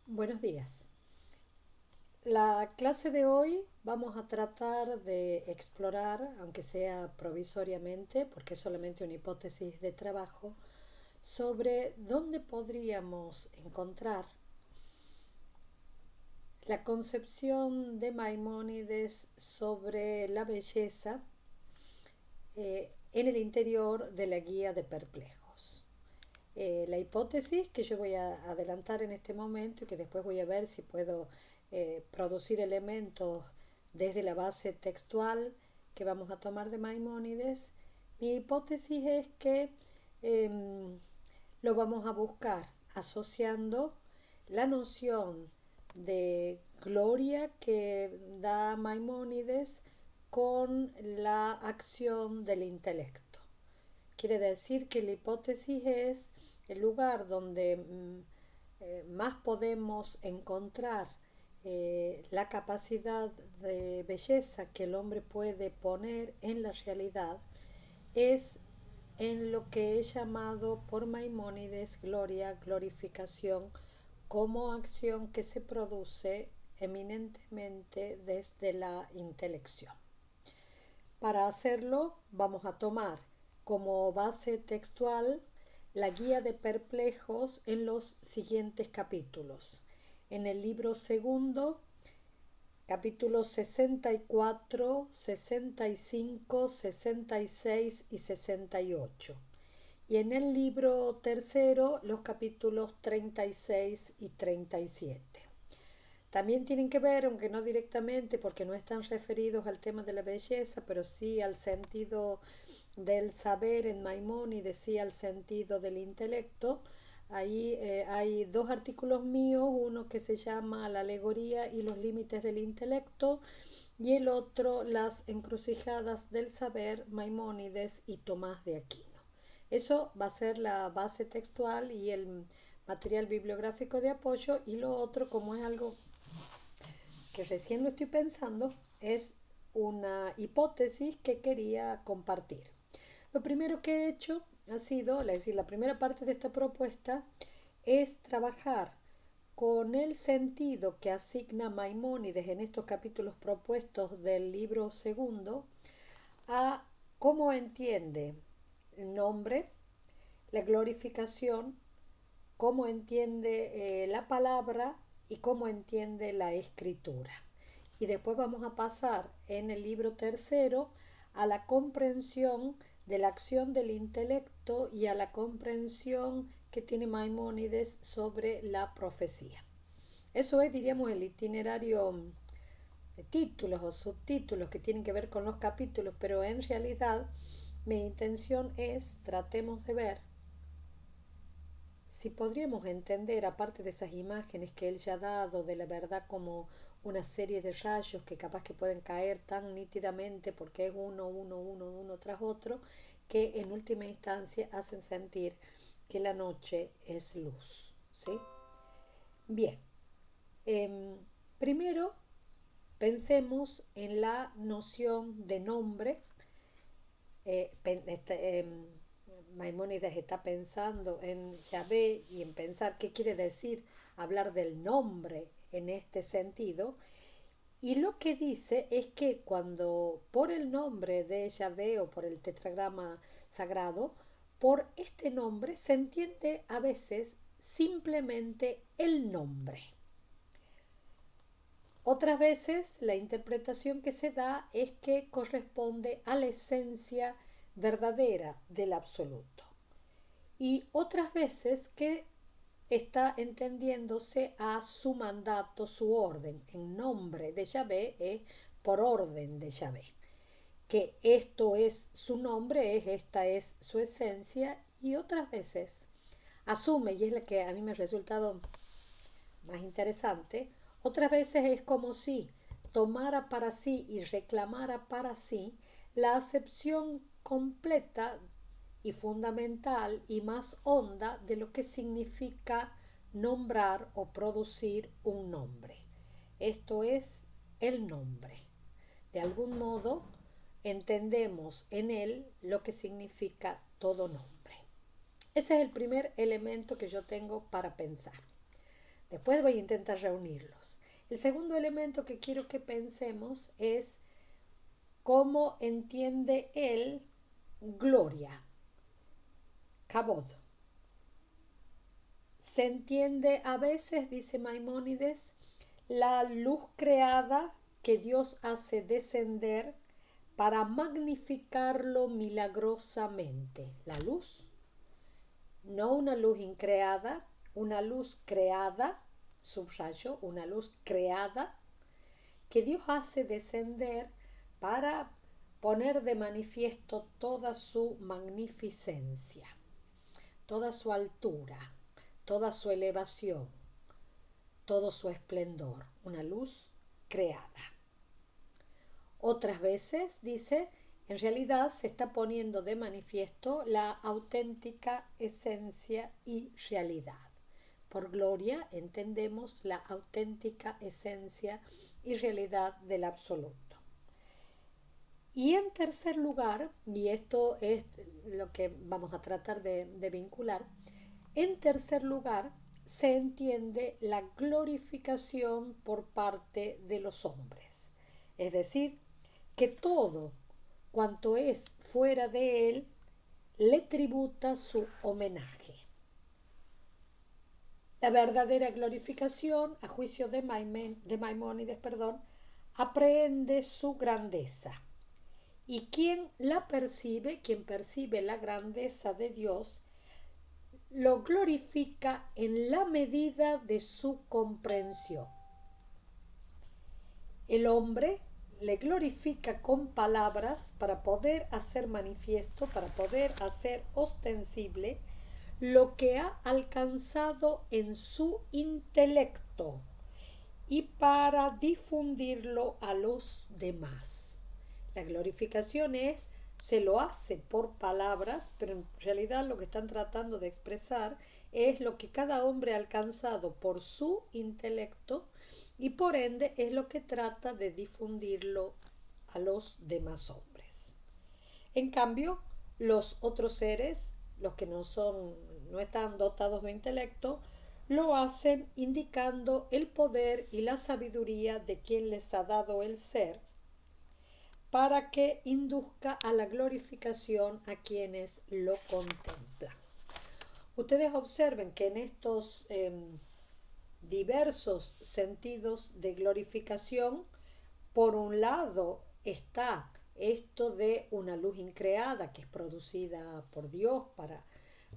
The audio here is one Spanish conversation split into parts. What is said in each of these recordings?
Buenos días. La clase de hoy vamos a tratar de explorar, aunque sea provisoriamente, porque es solamente una hipótesis de trabajo, sobre dónde podríamos encontrar la concepción de Maimónides sobre la belleza en el interior de la Guía de Perplejos. La hipótesis que yo voy a adelantar en este momento y que después voy a ver si puedo producir elementos desde la base textual que vamos a tomar de Maimónides, mi hipótesis es que lo vamos a buscar asociando la noción de gloria que da Maimónides con la acción del intelecto. Quiere decir que la hipótesis es el lugar donde más podemos encontrar la capacidad de belleza que el hombre puede poner en la realidad es en lo que es llamado por Maimónides gloria, glorificación, como acción que se produce eminentemente desde la intelección. Para hacerlo vamos a tomar como base textual la guía de perplejos en los siguientes capítulos. En el libro segundo, capítulos 64, 65, 66 y 68. Y en el libro tercero, los capítulos 36 y 37. También tienen que ver, aunque no directamente, porque no están referidos al tema de la belleza, pero sí al sentido del saber en Maimónides, sí al sentido del intelecto. Ahí hay dos artículos míos, uno que se llama La alegoría y los límites del intelecto y el otro Las encrucijadas del saber, Maimónides y Tomás de Aquino. Eso va a ser la base textual y el material bibliográfico de apoyo, y lo otro, como es algo que recién lo estoy pensando, es una hipótesis que quería compartir. Lo primero que he hecho ha sido, es decir, la primera parte de esta propuesta es trabajar con el sentido que asigna Maimónides en estos capítulos propuestos del libro segundo a cómo entiende el nombre, la glorificación, cómo entiende la palabra y cómo entiende la escritura. Y después vamos a pasar en el libro tercero a la comprensión de la acción del intelecto y a la comprensión que tiene Maimónides sobre la profecía. Eso es, diríamos, el itinerario de títulos o subtítulos que tienen que ver con los capítulos, pero en realidad mi intención es tratemos de ver si podríamos entender, aparte de esas imágenes que él ya ha dado de la verdad como una serie de rayos que capaz que pueden caer tan nítidamente porque es uno tras otro, que en última instancia hacen sentir que la noche es luz. ¿Sí? Bien, eh, primero pensemos en la noción de nombre. eh, este, eh, Maimónides está pensando en Yahvé y en pensar qué quiere decir hablar del nombre en este sentido. Y lo que dice es que cuando por el nombre de Yahvé o por el tetragrama sagrado, por este nombre se entiende a veces simplemente el nombre. Otras veces la interpretación que se da es que corresponde a la esencia verdadera del absoluto. Y otras veces que está entendiéndose a su mandato, su orden. En nombre de Yahvé es por orden de Yahvé. Que esto es su nombre, esta es su esencia, y otras veces asume, y es la que a mí me ha resultado más interesante, otras veces es como si tomara para sí y reclamara para sí la acepción completa y fundamental y más honda de lo que significa nombrar o producir un nombre. Esto es el nombre. De algún modo entendemos en él lo que significa todo nombre. Ese es el primer elemento que yo tengo para pensar. Después voy a intentar reunirlos. El segundo elemento que quiero que pensemos es cómo entiende él gloria, kabod. Se entiende a veces, dice Maimónides, la luz creada que Dios hace descender para magnificarlo milagrosamente. La luz, no una luz increada, una luz creada, subrayo, una luz creada que Dios hace descender para poner de manifiesto toda su magnificencia, toda su altura, toda su elevación, todo su esplendor, una luz creada. Otras veces, dice, en realidad se está poniendo de manifiesto la auténtica esencia y realidad. Por gloria entendemos la auténtica esencia y realidad del absoluto. Y en tercer lugar, y esto es lo que vamos a tratar de vincular, en tercer lugar se entiende la glorificación por parte de los hombres. Es decir, que todo cuanto es fuera de él le tributa su homenaje. La verdadera glorificación, a juicio de Maimónides, aprehende su grandeza. Y quien la percibe, quien percibe la grandeza de Dios, lo glorifica en la medida de su comprensión. El hombre le glorifica con palabras para poder hacer manifiesto, para poder hacer ostensible lo que ha alcanzado en su intelecto y para difundirlo a los demás. La glorificación se lo hace por palabras, pero en realidad lo que están tratando de expresar es lo que cada hombre ha alcanzado por su intelecto y por ende es lo que trata de difundirlo a los demás hombres. En cambio, los otros seres, los que no están dotados de intelecto, lo hacen indicando el poder y la sabiduría de quien les ha dado el ser para que induzca a la glorificación a quienes lo contemplan. Ustedes observen que en estos diversos sentidos de glorificación, por un lado está esto de una luz increada que es producida por Dios para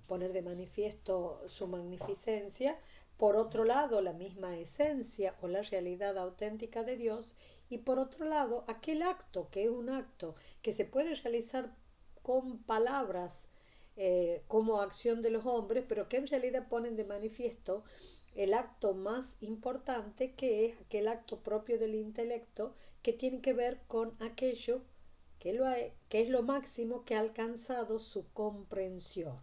poner de manifiesto su magnificencia, por otro lado la misma esencia o la realidad auténtica de Dios, y por otro lado aquel acto que es un acto que se puede realizar con palabras como acción de los hombres, pero que en realidad ponen de manifiesto el acto más importante, que es aquel acto propio del intelecto que tiene que ver con aquello que es lo máximo que ha alcanzado su comprensión.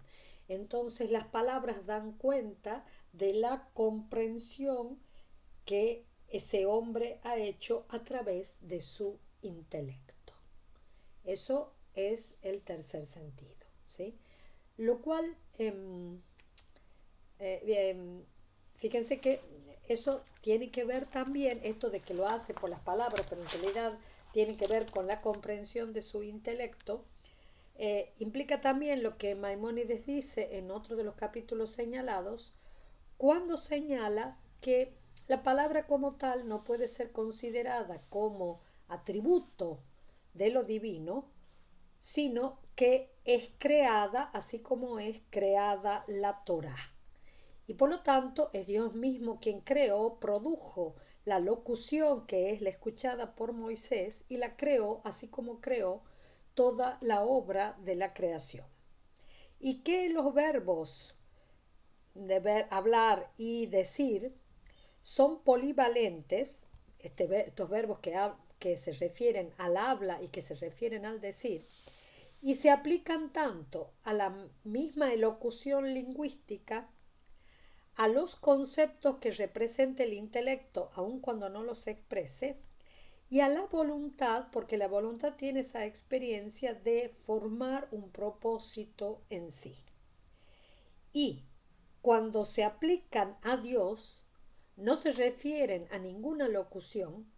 Entonces las palabras dan cuenta de la comprensión que ese hombre ha hecho a través de su intelecto. Eso es el tercer sentido, ¿sí? Lo cual, fíjense que eso tiene que ver también, esto de que lo hace por las palabras, pero en realidad tiene que ver con la comprensión de su intelecto. Implica también lo que Maimónides dice en otro de los capítulos señalados, cuando señala que la palabra como tal no puede ser considerada como atributo de lo divino, sino que es creada así como es creada la Torá. Y por lo tanto es Dios mismo quien creó, produjo la locución que es la escuchada por Moisés y la creó así como creó toda la obra de la creación. Y que los verbos de hablar y decir son polivalentes, estos verbos que se refieren al habla y que se refieren al decir, y se aplican tanto a la misma elocución lingüística, a los conceptos que representa el intelecto, aun cuando no los exprese, y a la voluntad, porque la voluntad tiene esa experiencia de formar un propósito en sí. Y cuando se aplican a Dios, no se refieren a ninguna locución,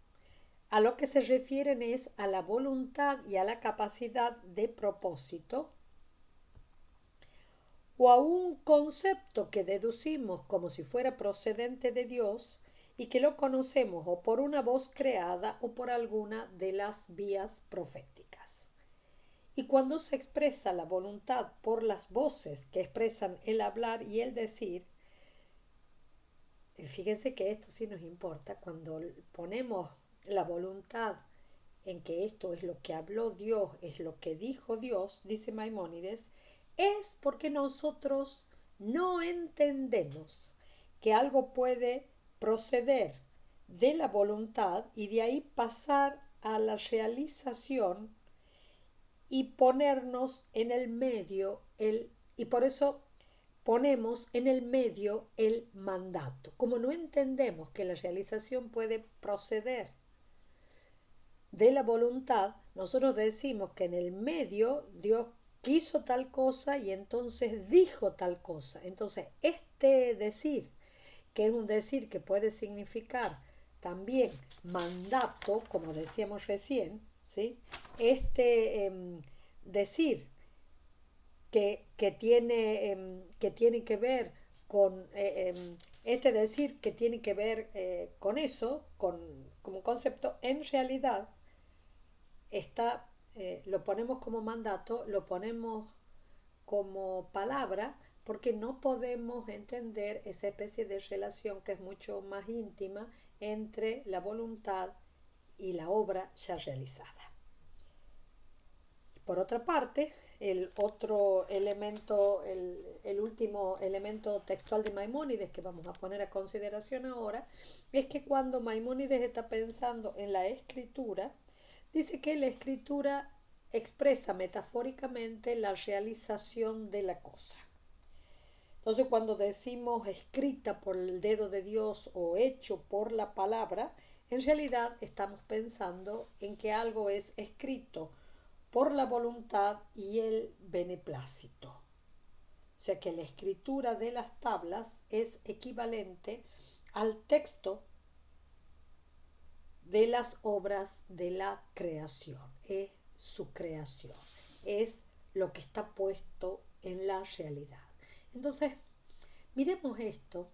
a lo que se refieren es a la voluntad y a la capacidad de propósito o a un concepto que deducimos como si fuera procedente de Dios y que lo conocemos o por una voz creada o por alguna de las vías proféticas. Y cuando se expresa la voluntad por las voces que expresan el hablar y el decir, fíjense que esto sí nos importa, cuando ponemos la voluntad en que esto es lo que habló Dios, es lo que dijo Dios, dice Maimónides, es porque nosotros no entendemos que algo puede proceder de la voluntad y de ahí pasar a la realización y ponernos en el medio y por eso ponemos en el medio el mandato. Como no entendemos que la realización puede proceder de la voluntad, nosotros decimos que en el medio Dios quiso tal cosa y entonces dijo tal cosa. Entonces, este decir, que es un decir que puede significar también mandato, como decíamos recién, ¿sí? Decir que tiene que ver con este decir que tiene que ver con eso, como concepto, en realidad está, lo ponemos como mandato, lo ponemos como palabra, porque no podemos entender esa especie de relación que es mucho más íntima entre la voluntad y la obra ya realizada. Por otra parte, el otro elemento, el último elemento textual de Maimónides que vamos a poner a consideración ahora, es que cuando Maimónides está pensando en la escritura, dice que la escritura expresa metafóricamente la realización de la cosa. Entonces, cuando decimos escrita por el dedo de Dios o hecho por la palabra, en realidad estamos pensando en que algo es escrito por la voluntad y el beneplácito. O sea que la escritura de las tablas es equivalente al texto de las obras de la creación. Es su creación. Es lo que está puesto en la realidad. Entonces, miremos esto,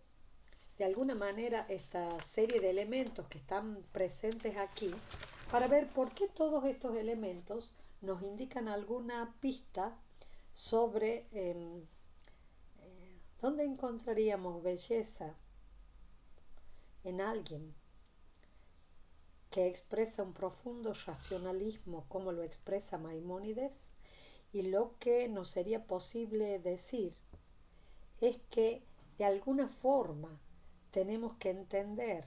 de alguna manera, esta serie de elementos que están presentes aquí, para ver por qué todos estos elementos nos indican alguna pista sobre dónde encontraríamos belleza en alguien que expresa un profundo racionalismo como lo expresa Maimónides, y lo que nos sería posible decir es que de alguna forma tenemos que entender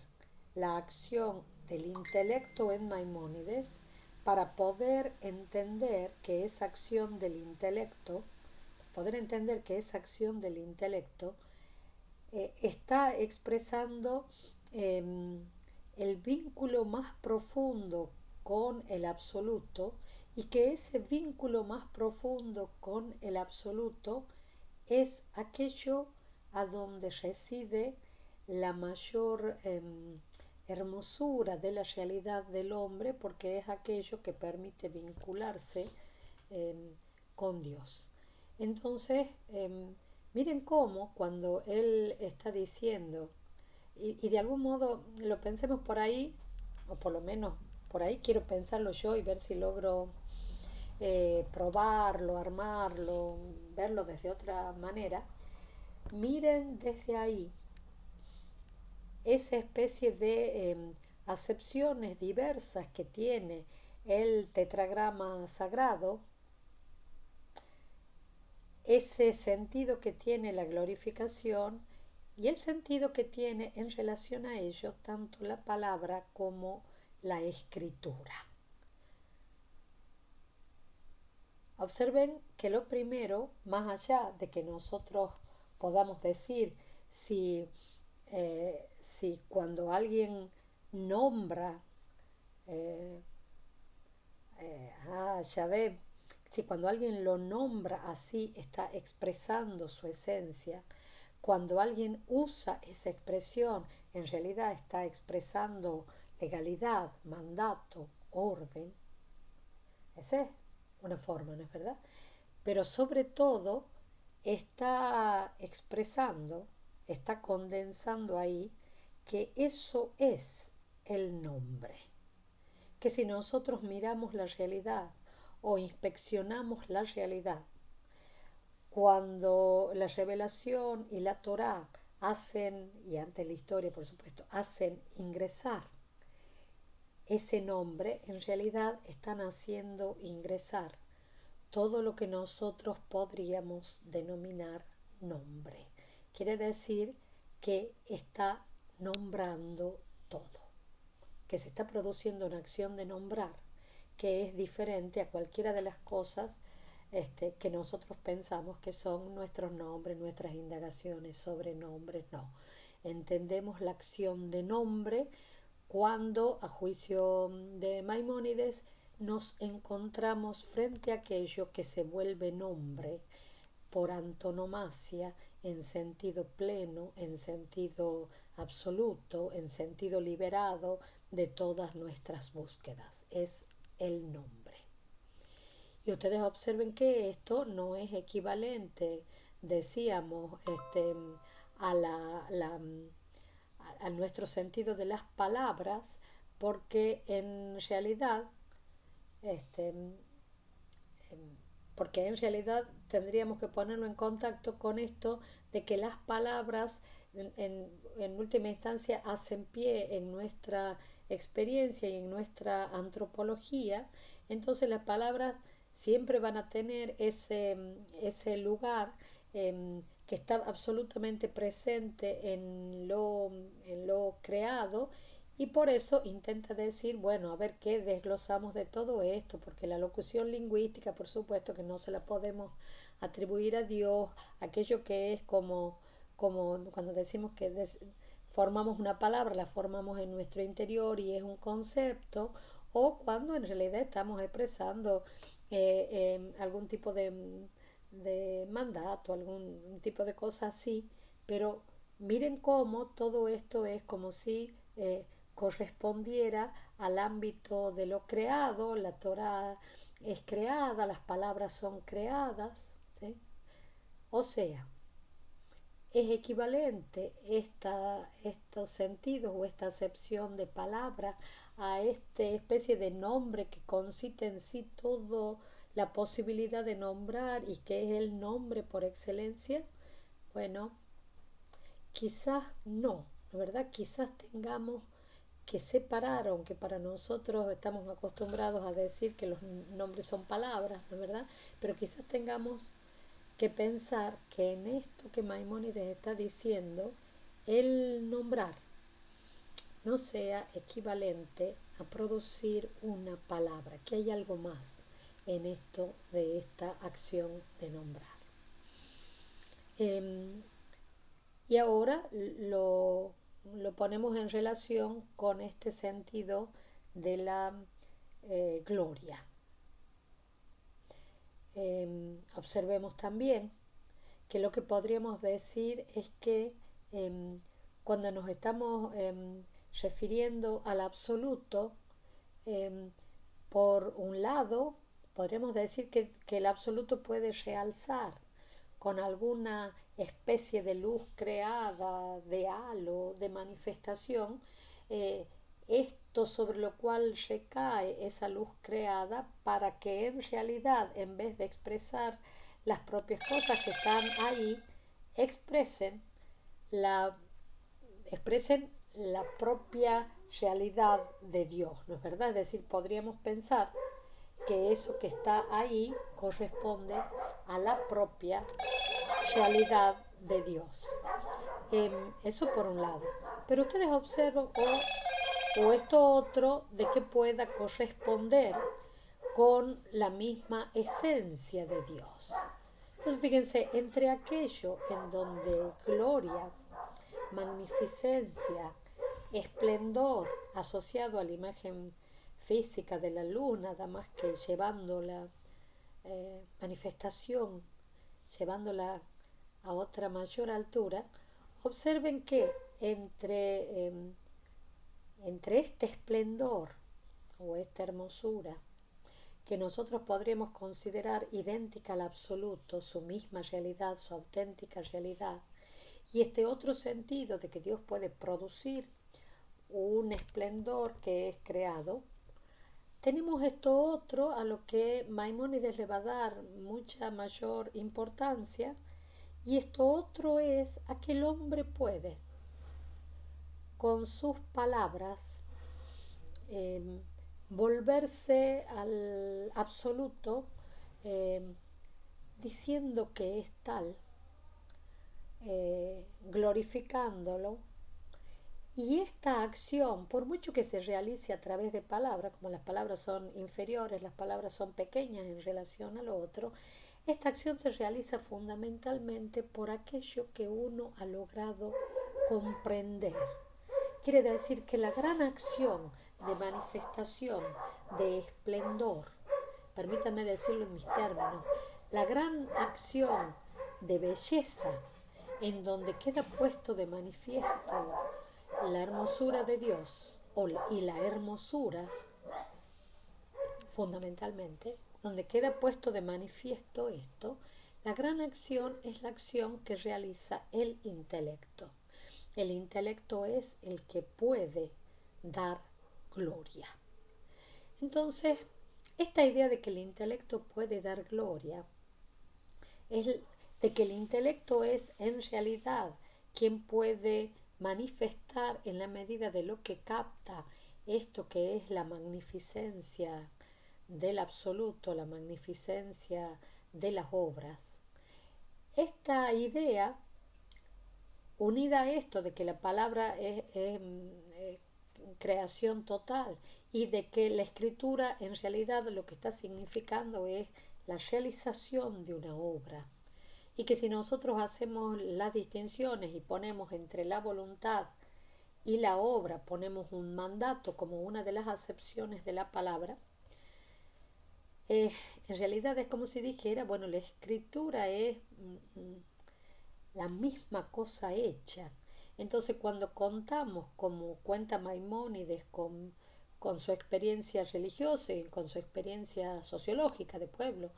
la acción del intelecto en Maimónides para poder entender que esa acción del intelecto, está expresando eh, el vínculo más profundo con el absoluto, y que ese vínculo más profundo con el absoluto es aquello a donde reside la mayor hermosura de la realidad del hombre, porque es aquello que permite vincularse con Dios. Entonces, miren cómo cuando él está diciendo, y de algún modo lo pensemos por ahí, o por lo menos por ahí quiero pensarlo yo y ver si logro probarlo, armarlo, verlo desde otra manera. Miren desde ahí esa especie de acepciones diversas que tiene el tetragrama sagrado, ese sentido que tiene la glorificación y el sentido que tiene en relación a ello tanto la palabra como la escritura. Observen que lo primero, más allá de que nosotros podamos decir si cuando alguien nombra Yahvé, si cuando alguien lo nombra así está expresando su esencia, cuando alguien usa esa expresión, en realidad está expresando legalidad, mandato, orden. Esa es una forma, ¿no es verdad? Pero sobre todo está expresando, está condensando ahí que eso es el nombre. Que si nosotros miramos la realidad o inspeccionamos la realidad, cuando la revelación y la Torá hacen, y ante la historia por supuesto, hacen ingresar ese nombre, en realidad están haciendo ingresar todo lo que nosotros podríamos denominar nombre. Quiere decir que está nombrando todo, que se está produciendo una acción de nombrar, que es diferente a cualquiera de las cosas que nosotros pensamos que son nuestros nombres, nuestras indagaciones sobre nombres. No, entendemos la acción de nombre cuando, a juicio de Maimónides, nos encontramos frente a aquello que se vuelve nombre por antonomasia, en sentido pleno, en sentido absoluto, en sentido liberado de todas nuestras búsquedas. Es el nombre. Y ustedes observen que esto no es equivalente, decíamos, a a nuestro sentido de las palabras, porque en realidad este, porque en realidad tendríamos que ponerlo en contacto con esto de que las palabras en última instancia hacen pie en nuestra experiencia y en nuestra antropología. Entonces las palabras siempre van a tener ese lugar que está absolutamente presente en lo creado, y por eso intenta decir, bueno, a ver qué desglosamos de todo esto, porque la locución lingüística, por supuesto que no se la podemos atribuir a Dios, aquello que es como cuando decimos que formamos una palabra, la formamos en nuestro interior y es un concepto, o cuando en realidad estamos expresando algún tipo de mandato, algún tipo de cosa así, pero miren cómo todo esto es como si correspondiera al ámbito de lo creado. La Torah es creada, las palabras son creadas, ¿sí? O sea, es equivalente estos sentidos o esta acepción de palabra a esta especie de nombre que consiste en sí todo la posibilidad de nombrar y que es el nombre por excelencia. Bueno, quizás no, la verdad, quizás tengamos que separar, aunque para nosotros estamos acostumbrados a decir que los nombres son palabras, ¿no es verdad? Pero quizás tengamos que pensar que en esto que Maimónides está diciendo, el nombrar no sea equivalente a producir una palabra, que hay algo más en esto de esta acción de nombrar. Y ahora lo ponemos en relación con este sentido de la gloria. Observemos también que lo que podríamos decir es que cuando nos estamos refiriendo al absoluto, por un lado, podríamos decir que el absoluto puede realzar con alguna especie de luz creada, de halo, de manifestación, esto sobre lo cual recae esa luz creada, para que en realidad, en vez de expresar las propias cosas que están ahí, expresen la, expresen la propia realidad de Dios, ¿no es verdad? Es decir, podríamos pensar que eso que está ahí corresponde a la propia realidad de Dios. Eso por un lado. Pero ustedes observan, o esto otro, de que pueda corresponder con la misma esencia de Dios. Entonces fíjense, entre aquello en donde gloria, magnificencia, esplendor asociado a la imagen física de la luna, nada más que llevando la manifestación, llevándola a otra mayor altura, Observen que entre, entre este esplendor o esta hermosura que nosotros podríamos considerar idéntica al absoluto, su misma realidad, su auténtica realidad, y este otro sentido de que Dios puede producir un esplendor que es creado, tenemos esto otro a lo que Maimónides le va a dar mucha mayor importancia, y esto otro es a que el hombre puede, con sus palabras, eh, volverse al absoluto, eh, diciendo que es tal, glorificándolo. Y esta acción, por mucho que se realice a través de palabras, como las palabras son inferiores, las palabras son pequeñas en relación al otro, esta acción se realiza fundamentalmente por aquello que uno ha logrado comprender. Quiere decir que la gran acción de manifestación, de esplendor, permítanme decirlo en mis términos, la gran acción de belleza en donde queda puesto de manifiesto la hermosura de Dios y la hermosura, fundamentalmente, donde queda puesto de manifiesto esto, la gran acción es la acción que realiza el intelecto. El intelecto es el que puede dar gloria. Entonces, esta idea de que el intelecto puede dar gloria, es de que el intelecto es en realidad quien puede manifestar en la medida de lo que capta esto que es la magnificencia del absoluto, la magnificencia de las obras. Esta idea, unida a esto de que la palabra es creación total y de que la escritura en realidad lo que está significando es la realización de una obra, y que si nosotros hacemos las distinciones y ponemos entre la voluntad y la obra, ponemos un mandato como una de las acepciones de la palabra, en realidad es como si dijera, bueno, la escritura es la misma cosa hecha. Entonces, cuando contamos, como cuenta Maimónides, con su experiencia religiosa y con su experiencia sociológica de pueblo,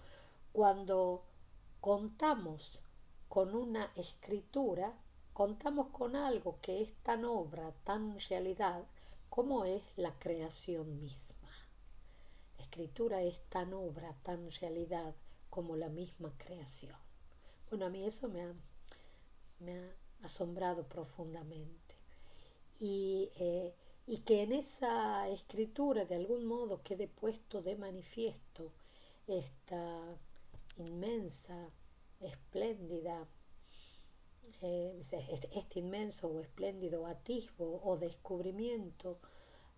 cuando contamos con una escritura, contamos con algo que es tan obra, tan realidad, como es la creación misma. La escritura es tan obra, tan realidad, como la misma creación. Bueno, a mí eso me ha asombrado profundamente. Y, eh, y que en esa escritura de algún modo quede puesto de manifiesto esta inmensa, espléndida, este inmenso o espléndido atisbo o descubrimiento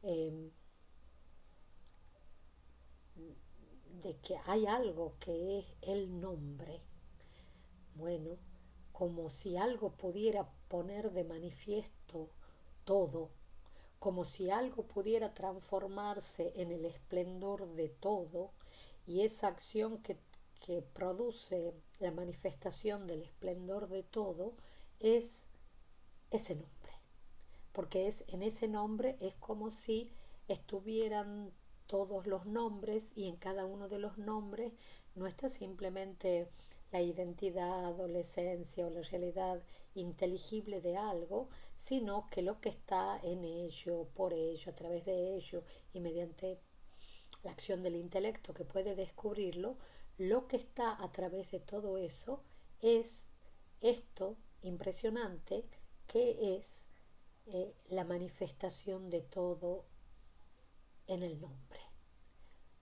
eh, de que hay algo que es el nombre. Bueno, como si algo pudiera poner de manifiesto todo, como si algo pudiera transformarse en el esplendor de todo, y esa acción que produce la manifestación del esplendor de todo es ese nombre, porque es en ese nombre es como si estuvieran todos los nombres, y en cada uno de los nombres no está simplemente la identidad o la esencia o la realidad inteligible de algo, sino que lo que está en ello, por ello, a través de ello y mediante la acción del intelecto que puede descubrirlo, lo que está a través de todo eso es esto impresionante que es la manifestación de todo en el nombre.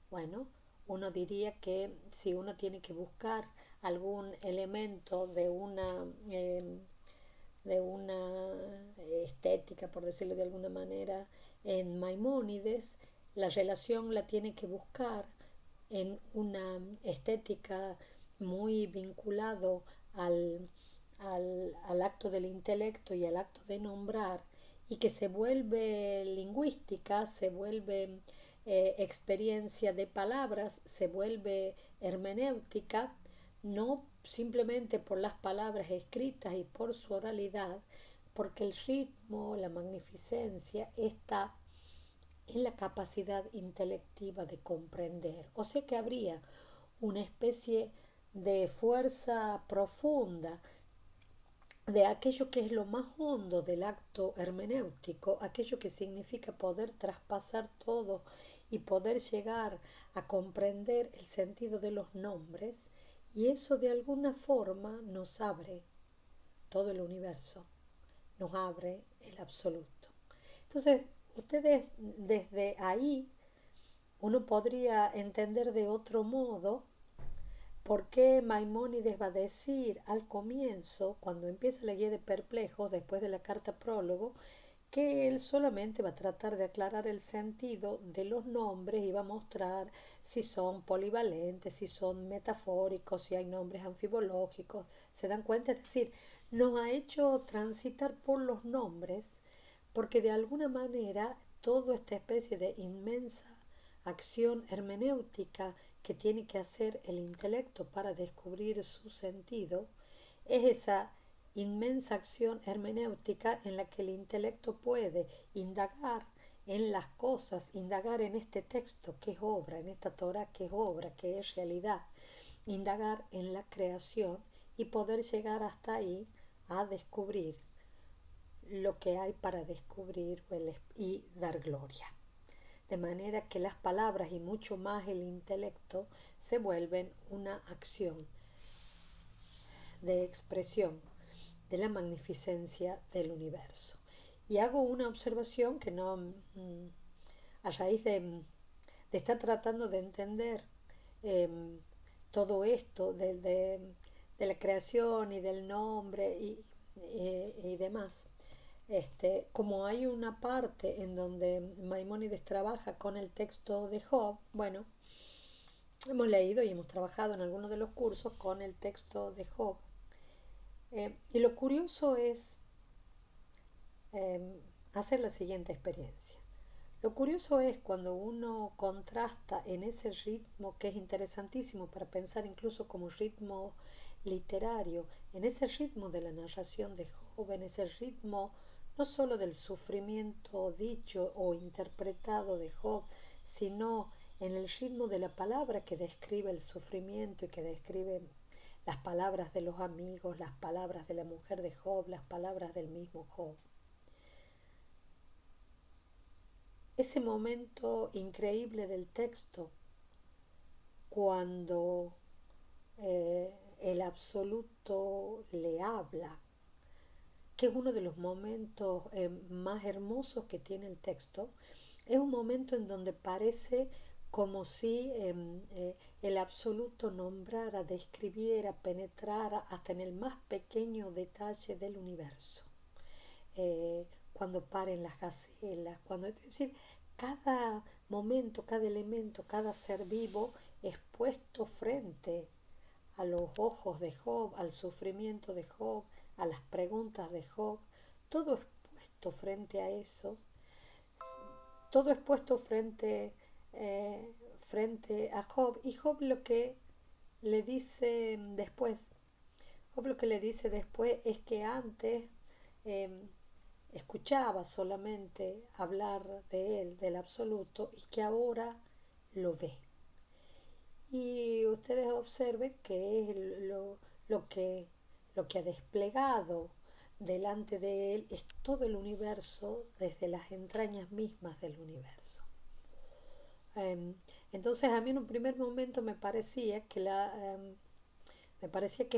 Bueno, uno diría que si uno tiene que buscar algún elemento de una estética, por decirlo de alguna manera, en Maimónides, la relación la tiene que buscar en una estética muy vinculado al acto del intelecto y al acto de nombrar, y que se vuelve lingüística, se vuelve experiencia de palabras, se vuelve hermenéutica, no simplemente por las palabras escritas y por su oralidad, porque el ritmo, la magnificencia está en la capacidad intelectiva de comprender. O sea que habría una especie de fuerza profunda de aquello que es lo más hondo del acto hermenéutico, aquello que significa poder traspasar todo y poder llegar a comprender el sentido de los nombres, y eso de alguna forma nos abre todo el universo, nos abre el absoluto. Entonces, ustedes desde ahí uno podría entender de otro modo por qué Maimónides va a decir al comienzo, cuando empieza la guía de perplejos, después de la carta prólogo, que él solamente va a tratar de aclarar el sentido de los nombres y va a mostrar si son polivalentes, si son metafóricos, si hay nombres anfibológicos. ¿Se dan cuenta? Es decir, nos ha hecho transitar por los nombres porque de alguna manera toda esta especie de inmensa acción hermenéutica que tiene que hacer el intelecto para descubrir su sentido es esa inmensa acción hermenéutica en la que el intelecto puede indagar en las cosas, indagar en este texto que es obra, en esta Torah que es obra, que es realidad, indagar en la creación y poder llegar hasta ahí a descubrir lo que hay para descubrir y dar gloria. De manera que las palabras y mucho más el intelecto se vuelven una acción de expresión de la magnificencia del universo. Y hago una observación que no, a raíz de estar tratando de entender eh, todo esto de la creación y del nombre y demás. Como hay una parte en donde Maimónides trabaja con el texto de Job, bueno, hemos leído y hemos trabajado en algunos de los cursos con el texto de Job. Y lo curioso es hacer la siguiente experiencia. Lo curioso es cuando uno contrasta en ese ritmo, que es interesantísimo para pensar incluso como ritmo literario, en ese ritmo de la narración de Job, en ese ritmo no solo del sufrimiento dicho o interpretado de Job, sino en el ritmo de la palabra que describe el sufrimiento y que describe las palabras de los amigos, las palabras de la mujer de Job, las palabras del mismo Job. Ese momento increíble del texto cuando el absoluto le habla, que es uno de los momentos más hermosos que tiene el texto, es un momento en donde parece como si el absoluto nombrara, describiera, penetrara hasta en el más pequeño detalle del universo. Cuando paren las gacelas, es decir, cada momento, cada elemento, cada ser vivo es puesto frente a los ojos de Job, al sufrimiento de Job, a las preguntas de Job, todo es puesto frente a eso, todo es puesto frente a Job, y Job lo que le dice después, Job lo que le dice después es que antes eh, escuchaba solamente hablar de él, del absoluto, y que ahora lo ve. Y ustedes observen que es lo que ha desplegado delante de él es todo el universo desde las entrañas mismas del universo. Entonces a mí en un primer momento me parecía que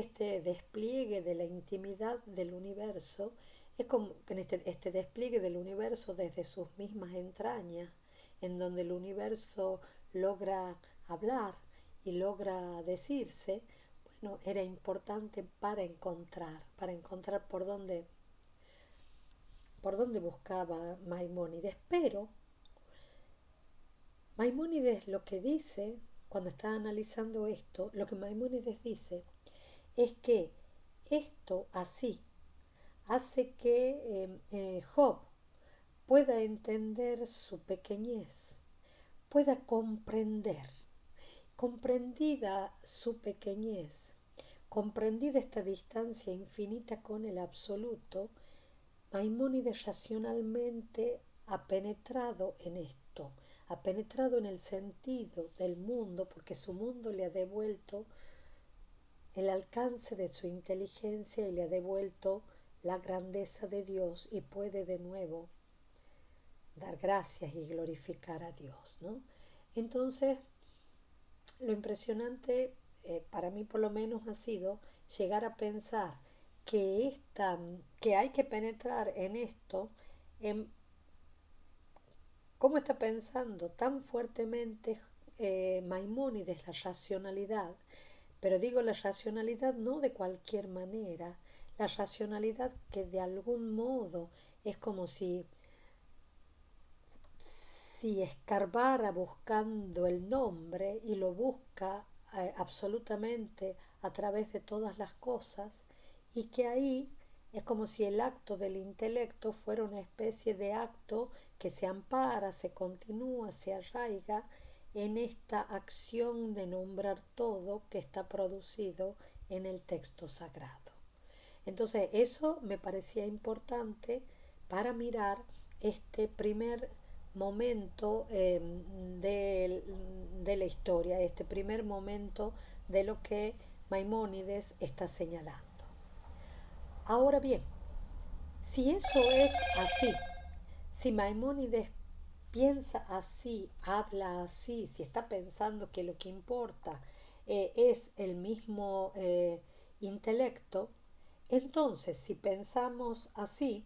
este despliegue de la intimidad del universo es como en este despliegue del universo desde sus mismas entrañas, en donde el universo logra hablar y logra decirse, bueno, era importante para encontrar por dónde buscaba Maimónides. Pero Maimónides lo que dice, cuando está analizando esto, lo que Maimónides dice es que esto así hace que Job pueda entender su pequeñez, pueda comprendida su pequeñez, comprendida esta distancia infinita con el absoluto, Maimónides racionalmente ha penetrado en esto, ha penetrado en el sentido del mundo, porque su mundo le ha devuelto el alcance de su inteligencia y le ha devuelto la grandeza de Dios y puede de nuevo dar gracias y glorificar a Dios, ¿no? Entonces, lo impresionante para mí por lo menos ha sido llegar a pensar que hay que penetrar en esto, en cómo está pensando tan fuertemente Maimónides la racionalidad, pero digo la racionalidad no de cualquier manera, la racionalidad que de algún modo es como si escarbara buscando el nombre y lo busca absolutamente a través de todas las cosas, y que ahí es como si el acto del intelecto fuera una especie de acto que se ampara, se continúa, se arraiga en esta acción de nombrar todo que está producido en el texto sagrado. Entonces eso me parecía importante para mirar este primer momento de la historia, este primer momento de lo que Maimónides está señalando. Ahora bien, si eso es así, si Maimónides piensa así, habla así, si está pensando que lo que importa es el mismo intelecto, entonces si pensamos así,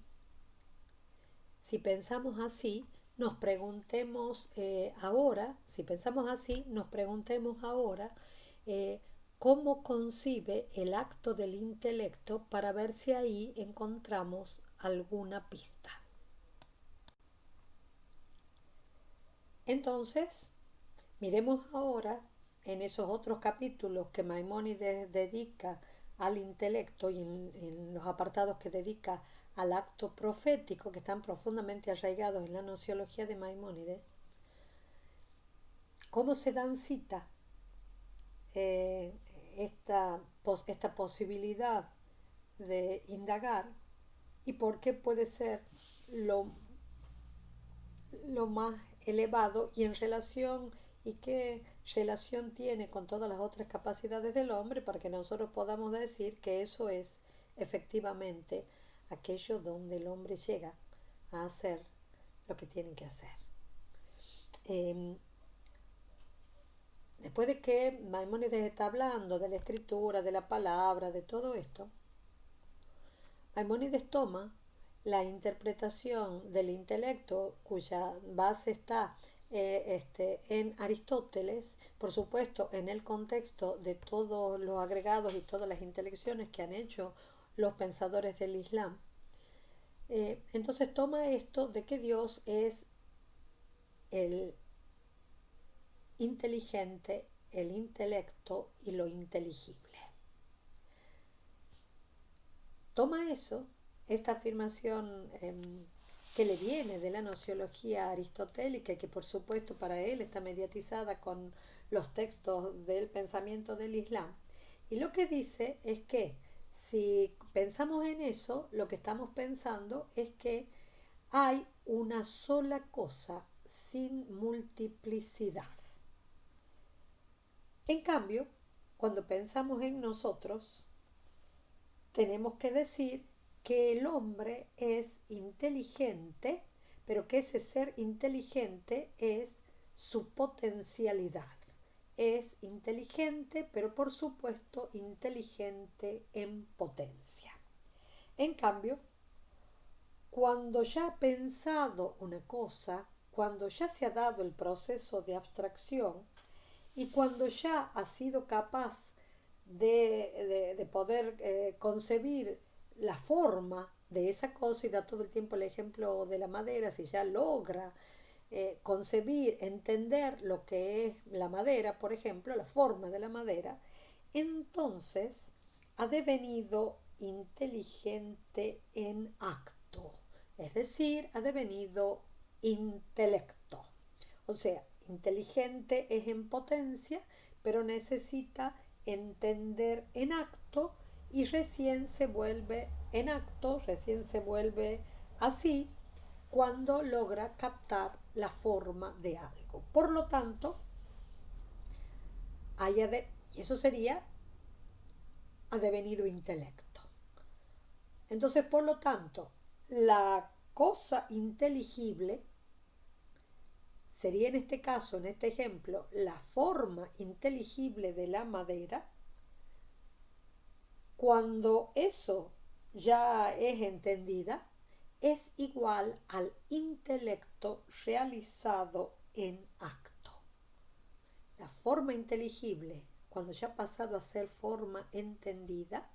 nos preguntemos ahora, si pensamos así, nos preguntemos ahora eh, cómo concibe el acto del intelecto para ver si ahí encontramos alguna pista. Entonces, miremos ahora en esos otros capítulos que Maimónides dedica al intelecto y en los apartados que dedica al acto profético, que están profundamente arraigados en la nociología de Maimónides, cómo se dan cita eh, esta posibilidad de indagar y por qué puede ser lo, lo más elevado y en relación y qué relación tiene con todas las otras capacidades del hombre para que nosotros podamos decir que eso es efectivamente aquello donde el hombre llega a hacer lo que tiene que hacer. Eh, Después de que Maimónides está hablando de la escritura, de la palabra, de todo esto, Maimónides toma la interpretación del intelecto cuya base está en Aristóteles, por supuesto en el contexto de todos los agregados y todas las intelecciones que han hecho los pensadores del Islam. Entonces toma esto de que Dios es el inteligente, el intelecto y lo inteligible. Toma eso, esta afirmación que le viene de la nociología aristotélica y que por supuesto para él está mediatizada con los textos del pensamiento del Islam. Y lo que dice es que si pensamos en eso, lo que estamos pensando es que hay una sola cosa sin multiplicidad. En cambio, cuando pensamos en nosotros, tenemos que decir que el hombre es inteligente, pero que ese ser inteligente es su potencialidad. Es inteligente, pero por supuesto inteligente en potencia. En cambio, cuando ya ha pensado una cosa, cuando ya se ha dado el proceso de abstracción y cuando ya ha sido capaz de poder concebir la forma de esa cosa, y da todo el tiempo el ejemplo de la madera, si ya logra concebir, entender lo que es la madera, por ejemplo, la forma de la madera, entonces ha devenido inteligente en acto, es decir, ha devenido intelecto. O sea, inteligente es en potencia, pero necesita entender en acto y recién se vuelve en acto, recién se vuelve así cuando logra captar la forma de algo. Por lo tanto, y eso sería ha devenido intelecto. Entonces, por lo tanto, la cosa inteligible sería en este caso, en este ejemplo, la forma inteligible de la madera. Cuando eso ya es entendida, es igual al intelecto realizado en acto. La forma inteligible, cuando ya ha pasado a ser forma entendida,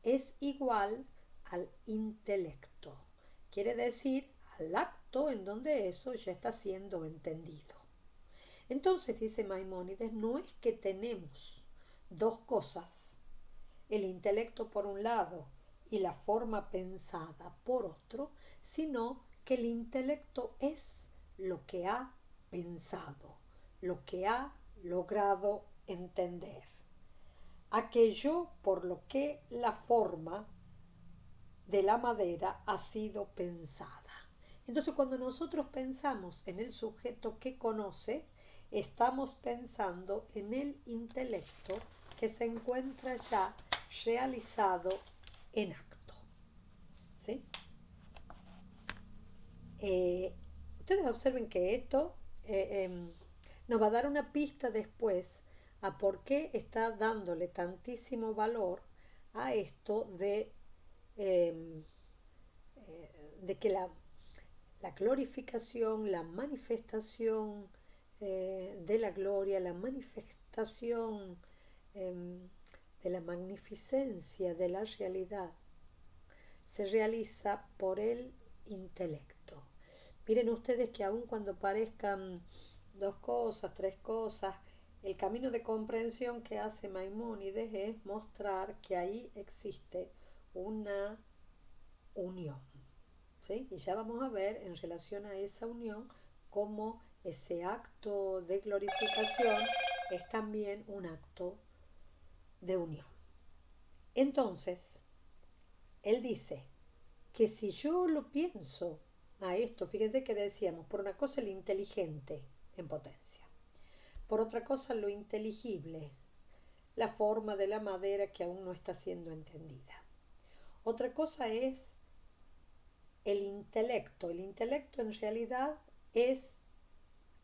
es igual al intelecto. Quiere decir al acto en donde eso ya está siendo entendido. Entonces, dice Maimónides, no es que tenemos dos cosas, el intelecto por un lado y la forma pensada por otro, sino que el intelecto es lo que ha pensado, lo que ha logrado entender, aquello por lo que la forma de la madera ha sido pensada. Entonces, cuando nosotros pensamos en el sujeto que conoce, estamos pensando en el intelecto que se encuentra ya realizado en acto. ¿Sí? Ustedes observen que esto nos va a dar una pista después a por qué está dándole tantísimo valor a esto eh, de que la glorificación, la manifestación de la gloria, la manifestación eh, de la magnificencia de la realidad se realiza por el intelecto. Miren ustedes que aun cuando parezcan dos cosas, tres cosas, el camino de comprensión que hace Maimónides es mostrar que ahí existe una unión. ¿Sí? Y ya vamos a ver en relación a esa unión cómo ese acto de glorificación es también un acto de unión. Entonces, él dice que si yo lo pienso a esto, fíjense que decíamos, por una cosa el inteligente en potencia, por otra cosa lo inteligible, la forma de la madera que aún no está siendo entendida. Otra cosa es el intelecto. El intelecto en realidad es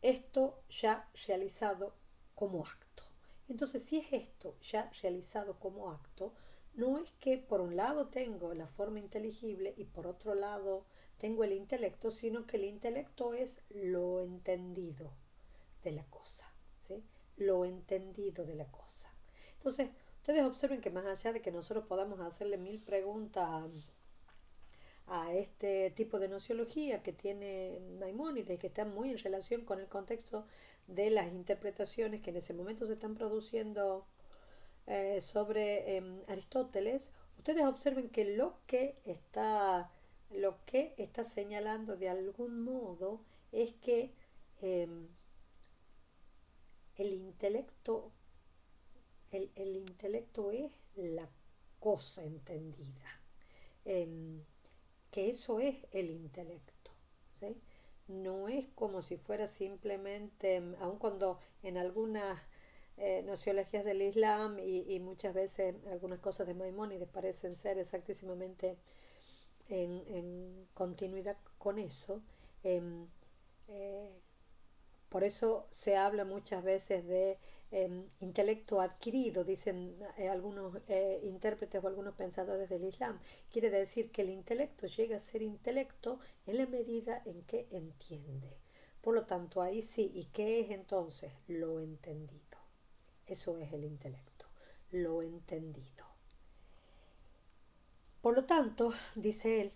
esto ya realizado como acto. Entonces, si es esto ya realizado como acto, no es que por un lado tengo la forma inteligible y por otro lado tengo el intelecto, sino que el intelecto es lo entendido de la cosa, ¿sí? Lo entendido de la cosa. Entonces, ustedes observen que más allá de que nosotros podamos hacerle mil preguntas a este tipo de nociología que tiene Maimónides, que está muy en relación con el contexto de las interpretaciones que en ese momento se están produciendo sobre Aristóteles, ustedes observen que lo que está señalando de algún modo es que eh, el intelecto el intelecto es la cosa entendida. Eh, que eso es el intelecto, ¿sí? No es como si fuera simplemente, aun cuando en algunas nociologías del Islam y muchas veces algunas cosas de Maimónides parecen ser exactísimamente en continuidad con eso, eh, eh, por eso se habla muchas veces de intelecto adquirido, dicen algunos intérpretes o algunos pensadores del Islam. Quiere decir que el intelecto llega a ser intelecto en la medida en que entiende. Por lo tanto, ahí sí. ¿Y qué es entonces? Lo entendido. Eso es el intelecto, lo entendido. Por lo tanto, dice él,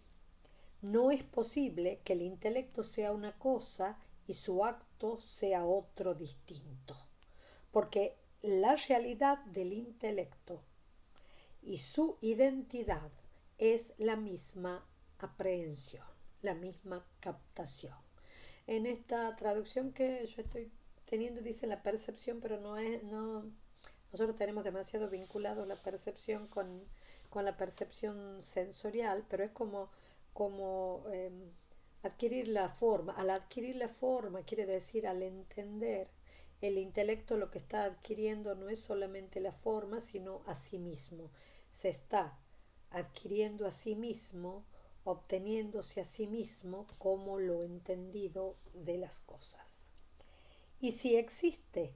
no es posible que el intelecto sea una cosa y su acto sea otro distinto, porque la realidad del intelecto y su identidad es la misma aprehensión, la misma captación. En esta traducción que yo estoy teniendo dice la percepción, pero nosotros tenemos demasiado vinculado la percepción con la percepción sensorial, pero es como como adquirir la forma. Al adquirir la forma quiere decir al entender, el intelecto lo que está adquiriendo no es solamente la forma, sino a sí mismo. Se está adquiriendo a sí mismo, obteniéndose a sí mismo como lo entendido de las cosas. Y si existe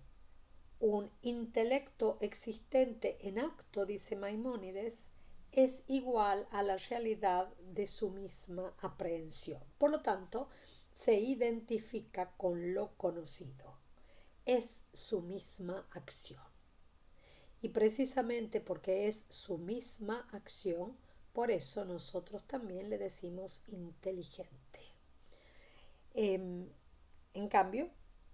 un intelecto existente en acto, dice Maimónides, es igual a la realidad de su misma aprehensión. Por lo tanto, se identifica con lo conocido. Es su misma acción. Y precisamente porque es su misma acción, por eso nosotros también le decimos inteligente. En cambio,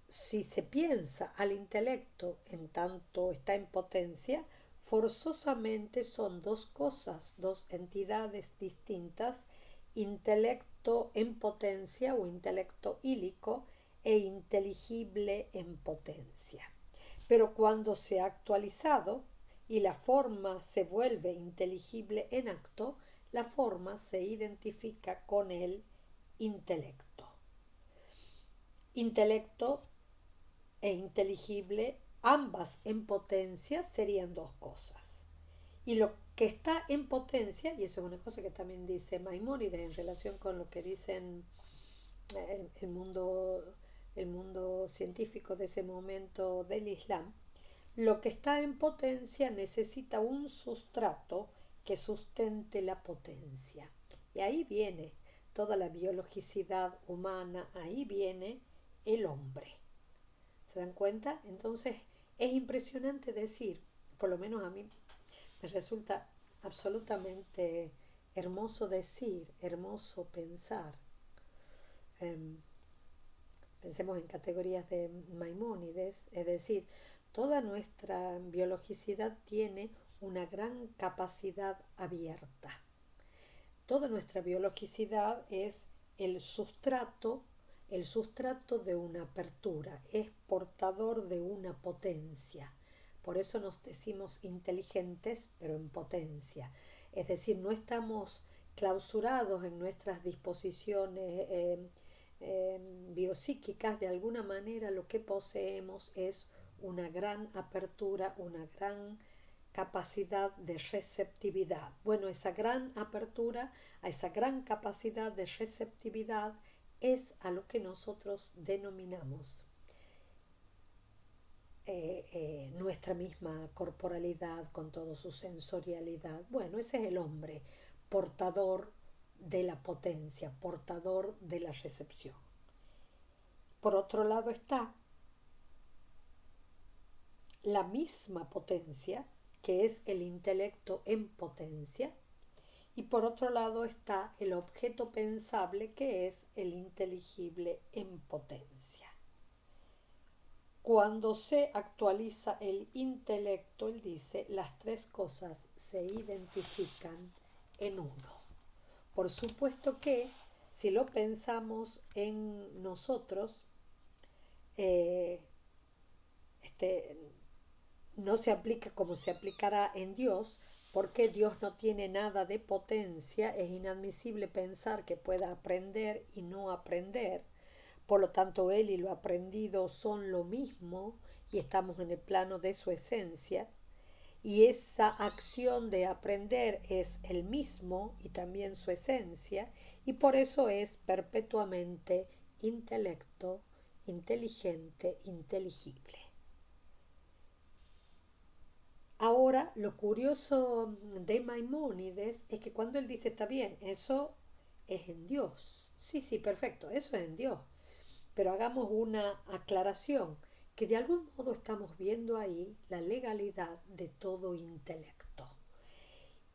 si se piensa al intelecto en tanto está en potencia, forzosamente son dos cosas, dos entidades distintas, intelecto en potencia o intelecto ílico e inteligible en potencia. Pero cuando se ha actualizado y la forma se vuelve inteligible en acto, la forma se identifica con el intelecto. Intelecto e inteligible, ambas en potencia, serían dos cosas. Y lo que está en potencia, y eso es una cosa que también dice Maimónides en relación con lo que dicen el mundo científico de ese momento del Islam, lo que está en potencia necesita un sustrato que sustente la potencia. Y ahí viene toda la biologicidad humana, ahí viene el hombre. ¿Se dan cuenta? Entonces es impresionante decir, por lo menos a mí me resulta absolutamente hermoso decir, hermoso pensar. Pensemos en categorías de Maimónides, es decir, toda nuestra biologicidad tiene una gran capacidad abierta. Toda nuestra biologicidad es el sustrato de una apertura, es portador de una potencia. Por eso nos decimos inteligentes, pero en potencia. Es decir, no estamos clausurados en nuestras disposiciones biopsíquicas. De alguna manera lo que poseemos es una gran apertura, una gran capacidad de receptividad. Bueno, esa gran apertura, a esa gran capacidad de receptividad es a lo que nosotros denominamos nuestra misma corporalidad con toda su sensorialidad. Bueno, ese es el hombre, portador de la potencia, portador de la recepción. Por otro lado está la misma potencia, que es el intelecto en potencia, y por otro lado está el objeto pensable, que es el inteligible en potencia. Cuando se actualiza el intelecto, él dice, las tres cosas se identifican en uno. Por supuesto que si lo pensamos en nosotros, eh, no se aplica como se aplicará en Dios, porque Dios no tiene nada de potencia, es inadmisible pensar que pueda aprender y no aprender. Por lo tanto, él y lo aprendido son lo mismo y estamos en el plano de su esencia. Y esa acción de aprender es el mismo y también su esencia, y por eso es perpetuamente intelecto, inteligente, inteligible. Ahora, lo curioso de Maimónides es que cuando él dice, está bien, eso es en Dios. Sí, sí, perfecto, eso es en Dios. Pero hagamos una aclaración, que de algún modo estamos viendo ahí la legalidad de todo intelecto.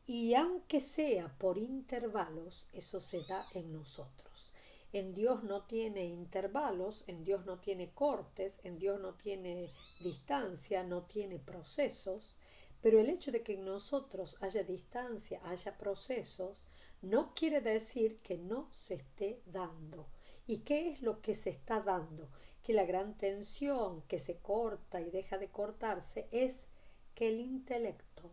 Y aunque sea por intervalos, eso se da en nosotros. En Dios no tiene intervalos, en Dios no tiene cortes, en Dios no tiene distancia, no tiene procesos, pero el hecho de que en nosotros haya distancia, haya procesos, no quiere decir que no se esté dando. ¿Y qué es lo que se está dando? Que la gran tensión que se corta y deja de cortarse es que el intelecto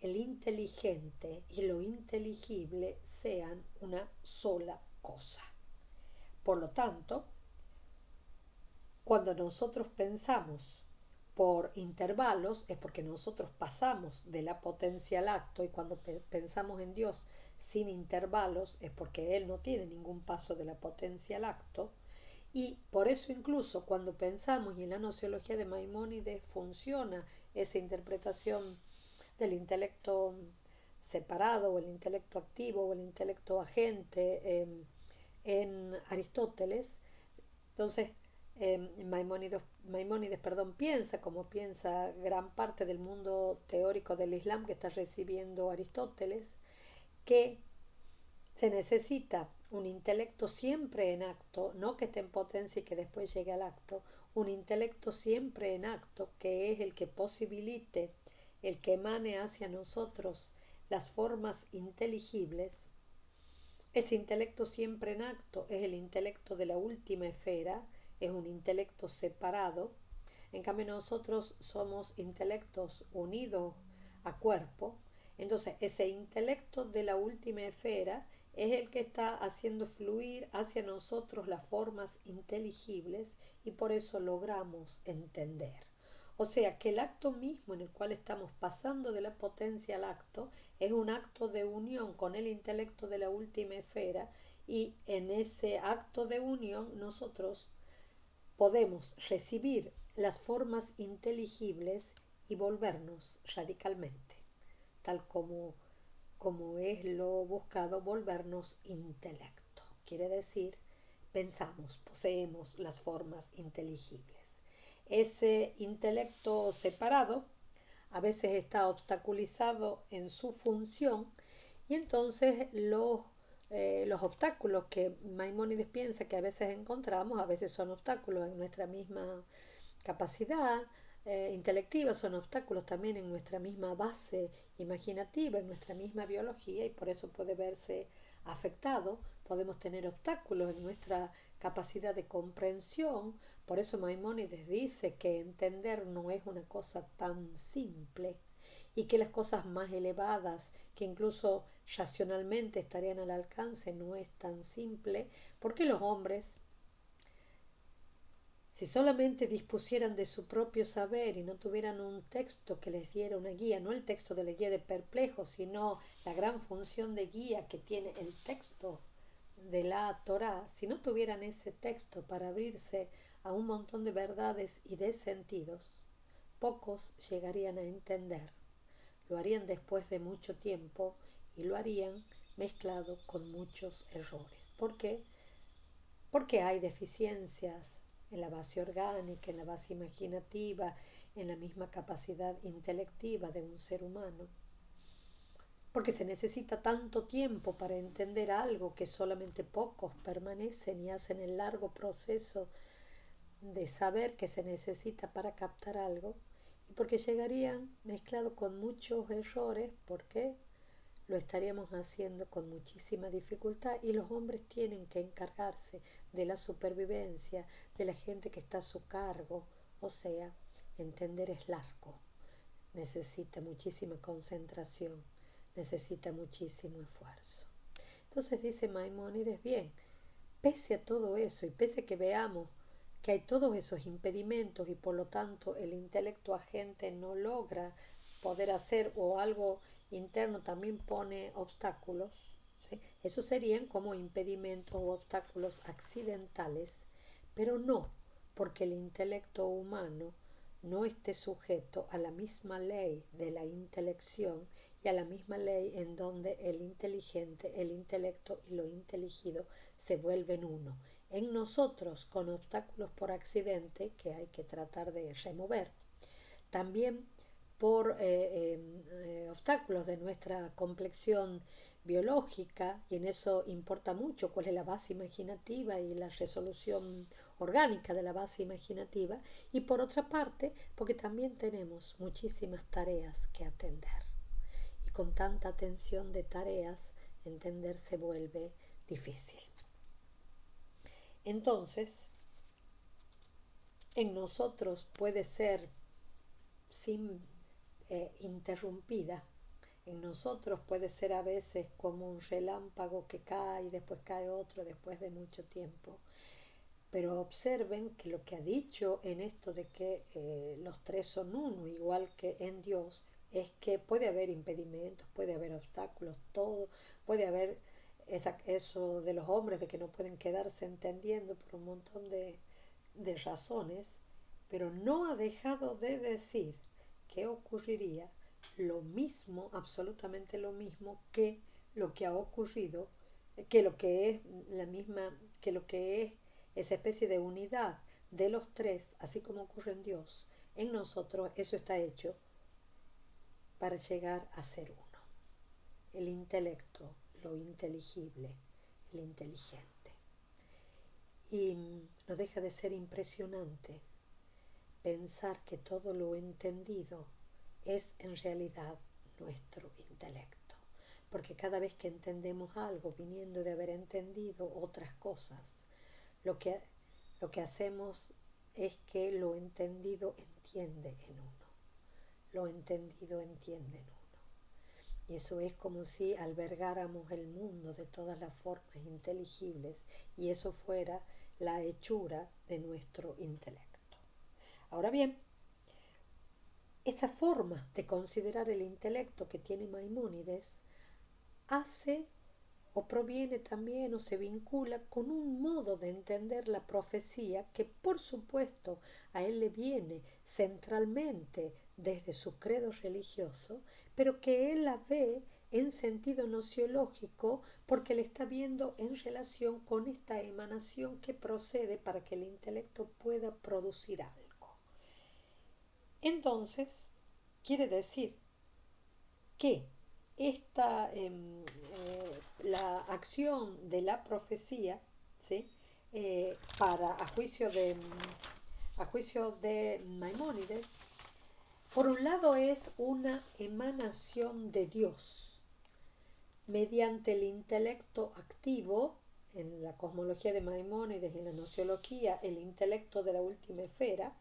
el inteligente y lo inteligible sean una sola cosa. Por lo tanto, cuando nosotros pensamos por intervalos es porque nosotros pasamos de la potencia al acto, y cuando pensamos en Dios sin intervalos es porque Él no tiene ningún paso de la potencia al acto. Y por eso incluso cuando pensamos, y en la nociología de Maimónides funciona esa interpretación del intelecto separado o el intelecto activo o el intelecto agente en Aristóteles. Entonces Maimónides piensa como piensa gran parte del mundo teórico del Islam que está recibiendo Aristóteles, que se necesita un intelecto siempre en acto, no que esté en potencia y que después llegue al acto, un intelecto siempre en acto, que es el que posibilite, el que emane hacia nosotros las formas inteligibles. Ese intelecto siempre en acto es el intelecto de la última esfera, es un intelecto separado. En cambio nosotros somos intelectos unidos a cuerpo. Entonces ese intelecto de la última esfera es el que está haciendo fluir hacia nosotros las formas inteligibles, y por eso logramos entender. O sea que el acto mismo en el cual estamos pasando de la potencia al acto es un acto de unión con el intelecto de la última esfera, y en ese acto de unión nosotros podemos recibir las formas inteligibles y volvernos radicalmente, tal como es lo buscado, volvernos intelecto. Quiere decir, pensamos, poseemos las formas inteligibles. Ese intelecto separado a veces está obstaculizado en su función, y entonces los obstáculos que Maimónides piensa que a veces encontramos, a veces son obstáculos en nuestra misma capacidad intelectiva, son obstáculos también en nuestra misma base imaginativa, en nuestra misma biología, y por eso puede verse afectado. Podemos tener obstáculos en nuestra capacidad de comprensión. Por eso Maimónides dice que entender no es una cosa tan simple, y que las cosas más elevadas, que incluso racionalmente estarían al alcance, no es tan simple, porque los hombres, si solamente dispusieran de su propio saber y no tuvieran un texto que les diera una guía, no el texto de la guía de perplejos, sino la gran función de guía que tiene el texto de la Torá, si no tuvieran ese texto para abrirse a un montón de verdades y de sentidos, pocos llegarían a entender. Lo harían después de mucho tiempo, y lo harían mezclado con muchos errores. ¿Por qué? Porque hay deficiencias en la base orgánica, en la base imaginativa, en la misma capacidad intelectiva de un ser humano. Porque se necesita tanto tiempo para entender algo que solamente pocos permanecen y hacen el largo proceso de saber que se necesita para captar algo, y porque llegarían mezclado con muchos errores, porque lo estaríamos haciendo con muchísima dificultad, y los hombres tienen que encargarse de la supervivencia de la gente que está a su cargo. O sea, entender es largo, necesita muchísima concentración, necesita muchísimo esfuerzo. Entonces dice Maimónides, bien, pese a todo eso y pese a que veamos que hay todos esos impedimentos y por lo tanto el intelecto agente no logra poder hacer, o algo interno también pone obstáculos, ¿sí? Esos serían como impedimentos o obstáculos accidentales, pero no porque el intelecto humano no esté sujeto a la misma ley de la intelección y a la misma ley en donde el inteligente, el intelecto y lo inteligido se vuelven uno. En nosotros con obstáculos por accidente que hay que tratar de remover. También por obstáculos de nuestra complexión biológica, y en eso importa mucho cuál es la base imaginativa y la resolución orgánica de la base imaginativa, y por otra parte porque también tenemos muchísimas tareas que atender, y con tanta atención de tareas entender se vuelve difícil. Entonces en nosotros puede ser sin interrumpida En nosotros puede ser a veces como un relámpago que cae y después cae otro después de mucho tiempo. Pero observen que lo que ha dicho en esto de que los tres son uno, igual que en Dios, es que puede haber impedimentos, puede haber obstáculos, todo, puede haber eso de los hombres de que no pueden quedarse entendiendo por un montón de razones, pero no ha dejado de decir que ocurriría lo mismo, absolutamente lo mismo que lo que ha ocurrido, que lo que es la misma, que lo que es esa especie de unidad de los tres, así como ocurre en Dios, en nosotros eso está hecho para llegar a ser uno. El intelecto, lo inteligible, el inteligente. Y no deja de ser impresionante pensar que todo lo entendido es en realidad nuestro intelecto. Porque cada vez que entendemos algo viniendo de haber entendido otras cosas, lo que, lo que hacemos es que lo entendido entiende en uno. Lo entendido entiende en uno. Y eso es como si albergáramos el mundo de todas las formas inteligibles y eso fuera la hechura de nuestro intelecto. Ahora bien, esa forma de considerar el intelecto que tiene Maimónides hace o proviene también o se vincula con un modo de entender la profecía que por supuesto a él le viene centralmente desde su credo religioso, pero que él la ve en sentido nociológico porque le está viendo en relación con esta emanación que procede para que el intelecto pueda producir algo. Entonces, quiere decir que esta, la acción de la profecía, ¿sí? Para a juicio de Maimónides, por un lado es una emanación de Dios mediante el intelecto activo. En la cosmología de Maimónides y en la nociología, el intelecto de la última esfera,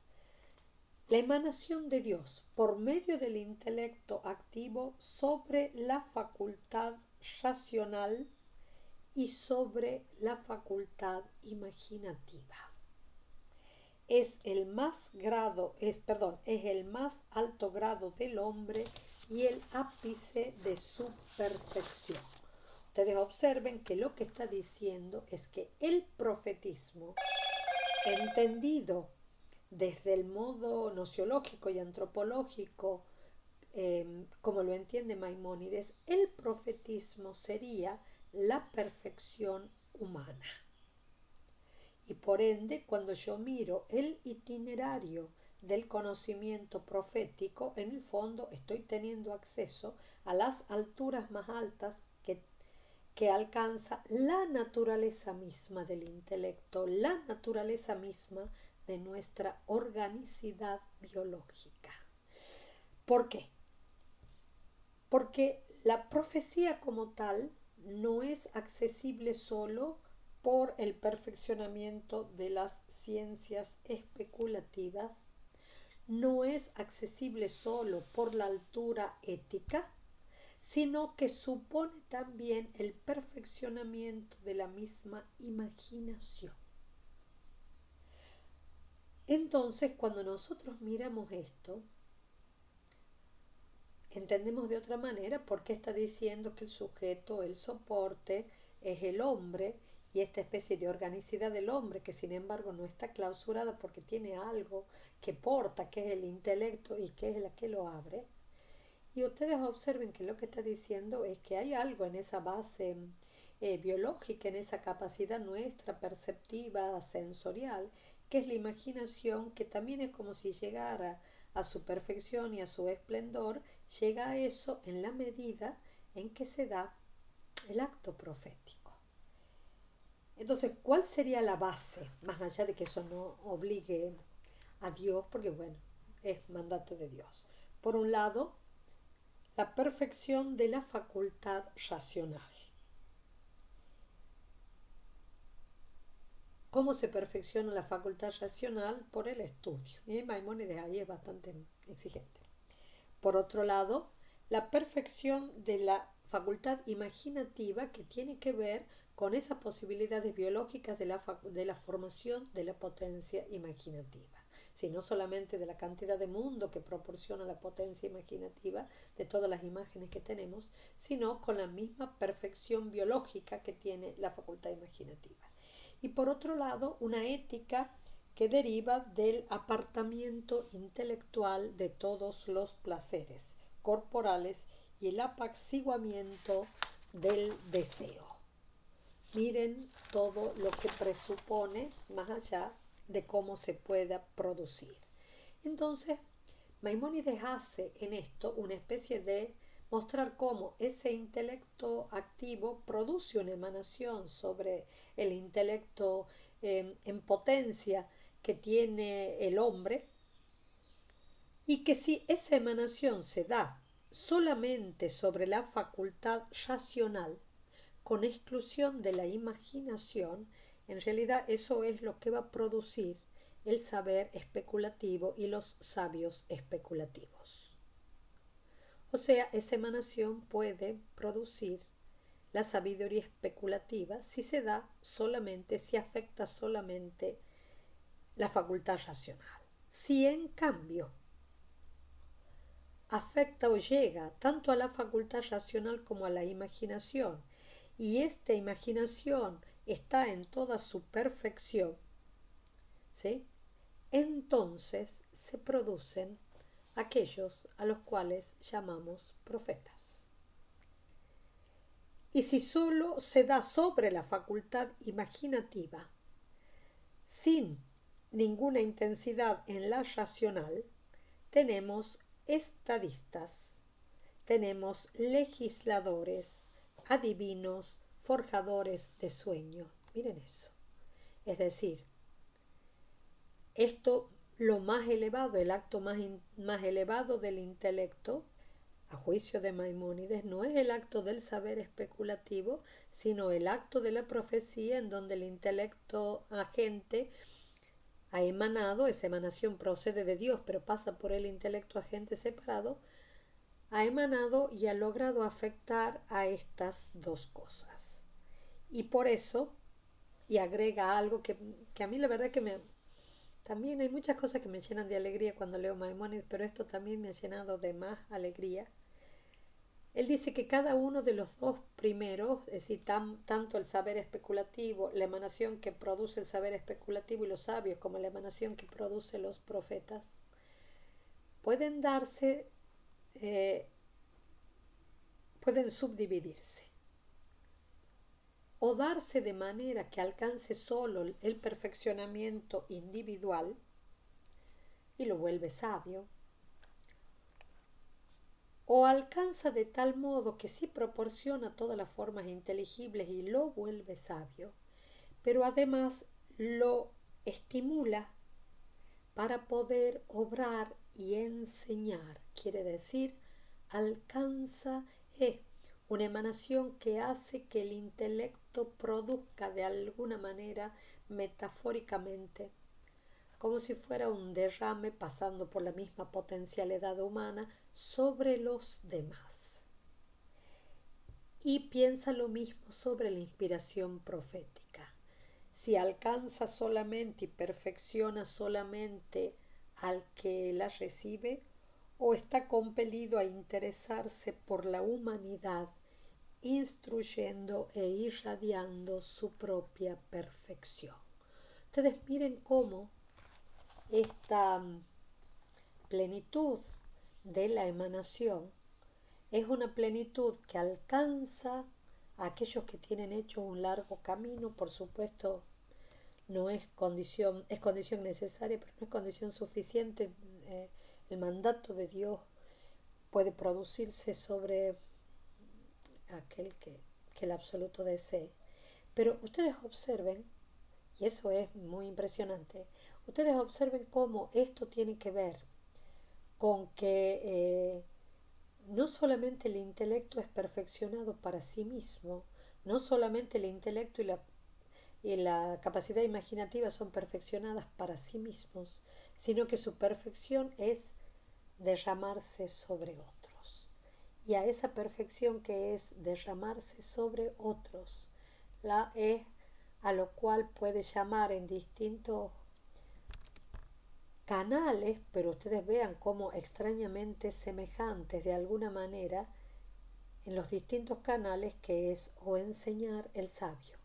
la emanación de Dios por medio del intelecto activo sobre la facultad racional y sobre la facultad imaginativa. Es el más alto grado del hombre y el ápice de su perfección. Ustedes observen que lo que está diciendo es que el profetismo, entendido desde el modo nociológico y antropológico, como lo entiende Maimónides, el profetismo sería la perfección humana. Y por ende, cuando yo miro el itinerario del conocimiento profético, en el fondo estoy teniendo acceso a las alturas más altas que alcanza la naturaleza misma del intelecto, la naturaleza misma de nuestra organicidad biológica. ¿Por qué? Porque la profecía como tal no es accesible solo por el perfeccionamiento de las ciencias especulativas, no es accesible solo por la altura ética, sino que supone también el perfeccionamiento de la misma imaginación. Entonces, cuando nosotros miramos esto, entendemos de otra manera por qué está diciendo que el sujeto, el soporte, es el hombre y esta especie de organicidad del hombre que sin embargo no está clausurada porque tiene algo que porta, que es el intelecto y que es la que lo abre. Y ustedes observen que lo que está diciendo es que hay algo en esa base biológica, en esa capacidad nuestra perceptiva, sensorial, que es la imaginación, que también es como si llegara a su perfección y a su esplendor, llega a eso en la medida en que se da el acto profético. Entonces, ¿cuál sería la base? Más allá de que eso no obligue a Dios, porque bueno, es mandato de Dios. Por un lado, la perfección de la facultad racional. ¿Cómo se perfecciona la facultad racional? Por el estudio. Y Maimónides ahí es bastante exigente. Por otro lado, la perfección de la facultad imaginativa que tiene que ver con esas posibilidades biológicas de la formación de la potencia imaginativa. Si no solamente de la cantidad de mundo que proporciona la potencia imaginativa de todas las imágenes que tenemos, sino con la misma perfección biológica que tiene la facultad imaginativa. Y por otro lado, una ética que deriva del apartamiento intelectual de todos los placeres corporales y el apaciguamiento del deseo. Miren todo lo que presupone más allá de cómo se pueda producir. Entonces, Maimónides hace en esto una especie de mostrar cómo ese intelecto activo produce una emanación sobre el intelecto en potencia que tiene el hombre, y que si esa emanación se da solamente sobre la facultad racional, con exclusión de la imaginación, en realidad eso es lo que va a producir el saber especulativo y los sabios especulativos. O sea, esa emanación puede producir la sabiduría especulativa si se da solamente, si afecta solamente la facultad racional. Si en cambio afecta o llega tanto a la facultad racional como a la imaginación, y esta imaginación está en toda su perfección, ¿sí? Entonces se producen aquellos a los cuales llamamos profetas. Y si solo se da sobre la facultad imaginativa, sin ninguna intensidad en la racional, tenemos estadistas, tenemos legisladores, adivinos, forjadores de sueños. Miren eso. Es decir, esto, lo más elevado, el acto más elevado del intelecto, a juicio de Maimónides, no es el acto del saber especulativo, sino el acto de la profecía, en donde el intelecto agente ha emanado, esa emanación procede de Dios, pero pasa por el intelecto agente separado, ha emanado y ha logrado afectar a estas dos cosas. Y por eso, y agrega algo que a mí la verdad que también hay muchas cosas que me llenan de alegría cuando leo Maimónides, pero esto también me ha llenado de más alegría. Él dice que cada uno de los dos primeros, es decir, tanto el saber especulativo, la emanación que produce el saber especulativo y los sabios, como la emanación que produce los profetas, pueden darse, pueden subdividirse o darse de manera que alcance solo el perfeccionamiento individual y lo vuelve sabio, o alcanza de tal modo que sí proporciona todas las formas inteligibles y lo vuelve sabio, pero además lo estimula para poder obrar y enseñar. Quiere decir, alcanza una emanación que hace que el intelecto produzca de alguna manera, metafóricamente, como si fuera un derrame pasando por la misma potencialidad humana sobre los demás. Y piensa lo mismo sobre la inspiración profética. Si alcanza solamente y perfecciona solamente al que la recibe, o está compelido a interesarse por la humanidad, instruyendo e irradiando su propia perfección. Ustedes miren cómo esta plenitud de la emanación es una plenitud que alcanza a aquellos que tienen hecho un largo camino. Por supuesto, no es condición, es condición necesaria, pero no es condición suficiente. El mandato de Dios puede producirse sobre aquel que el absoluto desee. Pero ustedes observen, y eso es muy impresionante, ustedes observen cómo esto tiene que ver con que no solamente el intelecto es perfeccionado para sí mismo, no solamente el intelecto y la capacidad imaginativa son perfeccionadas para sí mismos, sino que su perfección es derramarse sobre otros. y a esa perfección que es derramarse sobre otros. La es a lo cual puede llamar en distintos canales, pero ustedes vean cómo extrañamente semejantes de alguna manera en los distintos canales, que es o enseñar el sabio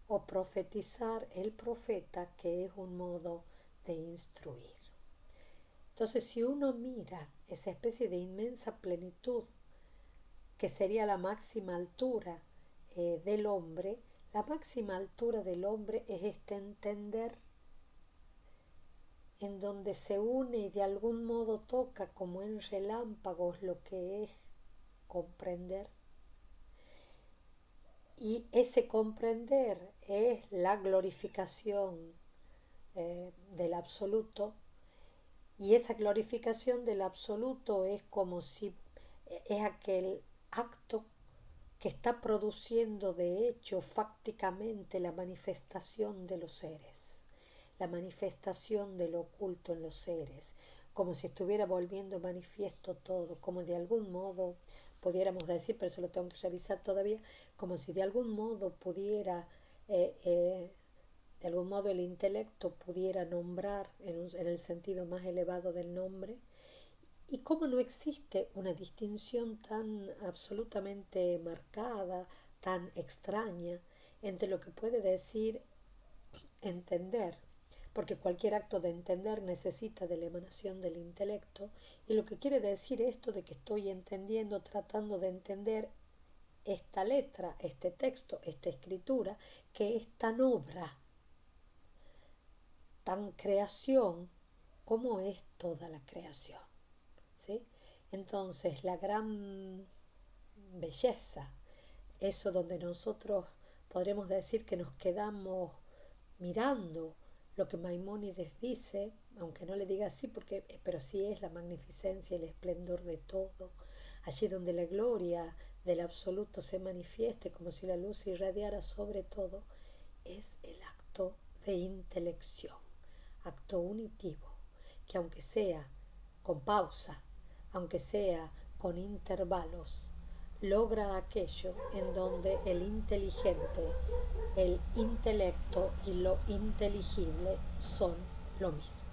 o profetizar el profeta, que es un modo de instruir. Entonces, si uno mira esa especie de inmensa plenitud que sería la máxima altura del hombre, la máxima altura del hombre es este entender en donde se une y de algún modo toca como en relámpagos lo que es comprender. Y ese comprender es la glorificación del absoluto, y esa glorificación del absoluto es como si es aquel acto que está produciendo de hecho fácticamente la manifestación de los seres, la manifestación de lo oculto en los seres, como si estuviera volviendo manifiesto todo, como de algún modo pudiéramos decir, pero eso lo tengo que revisar todavía, como si de algún modo pudiera, de algún modo el intelecto pudiera nombrar en el sentido más elevado del nombre, y cómo no existe una distinción tan absolutamente marcada, tan extraña, entre lo que puede decir entender, porque cualquier acto de entender necesita de la emanación del intelecto, y lo que quiere decir esto de que estoy entendiendo, tratando de entender esta letra, este texto, esta escritura, que es tan obra, tan creación, como es toda la creación. ¿Sí? Entonces, la gran belleza, eso donde nosotros podremos decir que nos quedamos mirando lo que Maimónides dice, aunque no le diga así, pero sí es la magnificencia y el esplendor de todo, allí donde la gloria del absoluto se manifieste como si la luz irradiara sobre todo, es el acto de intelección, acto unitivo, que aunque sea con pausa, aunque sea con intervalos, logra aquello en donde el inteligente, el intelecto y lo inteligible son lo mismo.